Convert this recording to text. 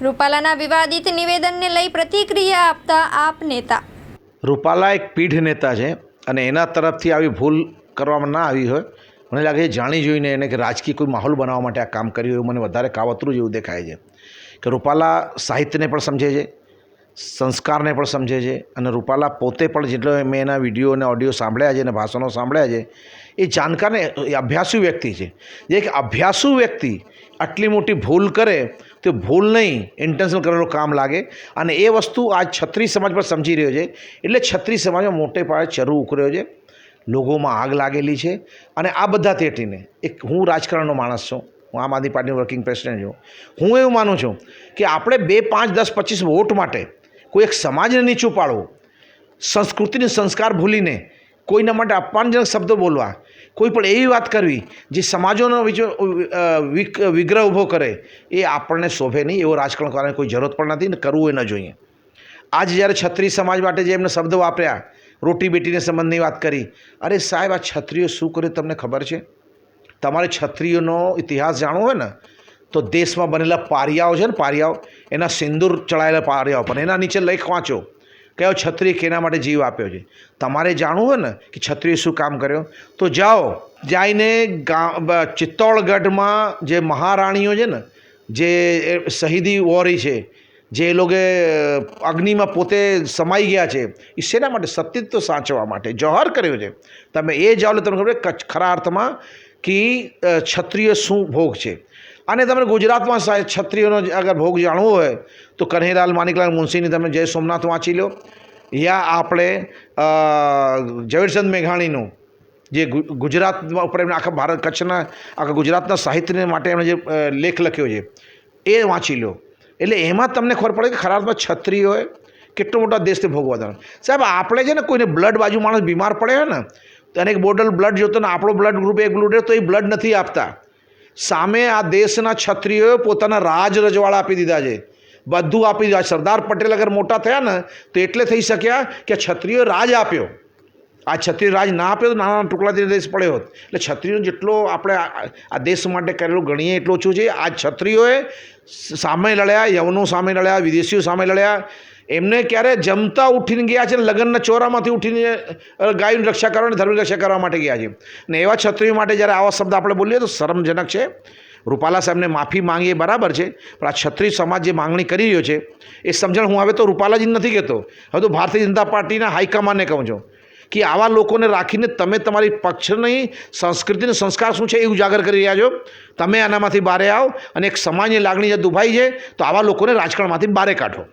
રૂપાલાના વિવાદિત નિવેદનને લઈ પ્રતિક્રિયા આપતા આપ નેતા. રૂપાલા એક પીઢ નેતા છે અને એના તરફથી આવી ભૂલ કરવામાં ના આવી હોય. મને લાગે છે જાણી જોઈને એને કે રાજકીય કોઈ માહોલ બનાવવા માટે આ કામ કર્યું એવું મને વધારે કાવતરું જેવું દેખાય છે કે રૂપાલા સાહિત્યને પણ સમજે છે, સંસ્કારને પણ સમજે છે અને રૂપાલા પોતે પણ જેટલો મેં એના વિડીયો અને ઓડિયો સાંભળ્યા છે અને ભાષણો સાંભળ્યા છે એ જાણકારને એ અભ્યાસુ વ્યક્તિ છે. જે એક અભ્યાસુ વ્યક્તિ આટલી મોટી ભૂલ કરે તો ભૂલ નહીં ઇન્ટેન્શનલ કરેલું કામ લાગે અને એ વસ્તુ આજ ક્ષત્રિય સમાજ પર સમજી રહ્યો છે. એટલે ક્ષત્રિય સમાજમાં મોટે પાયે ચરુ ઉકળ્યો છે, લોકોમાં આગ લાગેલી છે અને આ બધા તેટીને એક હું રાજકારણનો માણસ છું, હું આમ આદમી પાર્ટીનો વર્કિંગ પ્રેસિડેન્ટ છું. હું એવું માનું છું કે આપણે 2, 5, 10, 25 વોટ માટે કોઈ એક સમાજને નીચું પાડવું, સંસ્કૃતિને સંસ્કાર ભૂલીને કોઈના માટે અપમાનજનક શબ્દો બોલવા, કોઈ પણ એવી વાત કરવી જે સમાજોનો વિગ્રહ ઊભો કરે એ આપણને શોભે નહીં. એવો રાજકારણ કરવાની કોઈ જરૂરત પણ નથી ને કરવું એ ન જોઈએ. આજે જ્યારે ક્ષત્રિય સમાજ માટે જે એમને શબ્દો વાપર્યા, રોટી બેટીને સંબંધની વાત કરી, અરે સાહેબ આ ક્ષત્રિયો શું કર્યું તમને ખબર છે? તમારે ક્ષત્રિયોનો ઇતિહાસ જાણવો હોય ને તો દેશમાં બનેલા પારિયાઓ છે ને, પારિયાઓ, એના સિંદૂર ચડાયેલા પારિયાઓ પર એના નીચે લેખ વાંચો કયો ક્ષત્રિય કેના માટે જીવ આપ્યો છે. તમારે જાણવું હોય ને કે ક્ષત્રિય શું કામ કર્યો તો જાઓ, જઈને ચિત્તોડગઢમાં જે મહારાણીઓ છે ને, જે શહીદી વોરી છે, જે એ લોકો અગ્નિમાં પોતે સમાઈ ગયા છે, એ શેના માટે? સત્યત્વ સાચવવા માટે જોહર કર્યો છે. તમે એ જાઓ એટલે તમને ખબર ખરા અર્થમાં કે ક્ષત્રિય શું ભોગ છે. અને તમને ગુજરાતમાં ક્ષત્રિયોનો અગર ભોગ જાણવો હોય તો કન્હૈયાલાલ માણેકલાલ મુનશીની તમે જય સોમનાથ વાંચી લો, યા આપણે ઝવેરચંદ મેઘાણીનું જે ગુજરાતમાં ઉપર એમને આખા ભારત કચ્છના આખા ગુજરાતના સાહિત્યને માટે એમણે જે લેખ લખ્યો છે એ વાંચી લો. એટલે એમાં તમને ખબર પડે કે ખરા અર્થમાં ક્ષત્રિયોએ કેટલો મોટા દેશને ભોગવા દેવાનો. સાહેબ આપણે છે ને કોઈને બ્લડ બાજુ માણસ બીમાર પડે છે ને તો એને એક બોટલ બ્લડ જોતો ને આપણો બ્લડ ગ્રુપ એક બ્લડ તો એ બ્લડ નથી આપતા. સામે આ દેશના ક્ષત્રિયોએ પોતાના રાજ રજવાડા આપી દીધા છે, બધું આપી દીધા. સરદાર પટેલ અગર મોટા થયા ને તો એટલે થઈ શક્યા કે ક્ષત્રિયોએ રાજ આપ્યો. આ ક્ષત્રિય રાજ ના આપ્યો તો નાના ટુકડાથી દેશ પડ્યો હોત. એટલે ક્ષત્રિયો જેટલો આપણે આ દેશ માટે કરેલું ગણીએ એટલું ઓછું છે. આ ક્ષત્રિયોએ સામે લડ્યા, યવનો સામે લડ્યા, વિદેશીઓ સામે લડ્યા. એમને ક્યારે જમતા ઉઠીને ગયા છે, લગ્નના ચોરામાંથી ઉઠીને ગાયની રક્ષા કરવા અને ધર્મની રક્ષા કરવા માટે ગયા છે. ને એવા ક્ષત્રિયો માટે જ્યારે આવા શબ્દ આપણે બોલીએ તો શરમજનક છે. રૂપાલા સાહેબને માફી માંગીએ બરાબર છે, પણ આ ક્ષત્રિય સમાજ જે માંગણી કરી રહ્યો છે એ સમજણ હું હવે તો રૂપાલાજી નથી કહેતો, હવે તો ભારતીય જનતા પાર્ટીના હાઈકમાન્ડને કહું છું કે આવા લોકોને રાખીને તમે તમારી પક્ષની સંસ્કૃતિ અને સંસ્કાર શું છે એ ઉજાગર કરી રહ્યા છો. તમે આનામાંથી બહાર આવો અને એક સમાજની લાગણી જે દુભાઈ છે તો આવા લોકોને રાજકારણમાંથી બહાર કાઢો.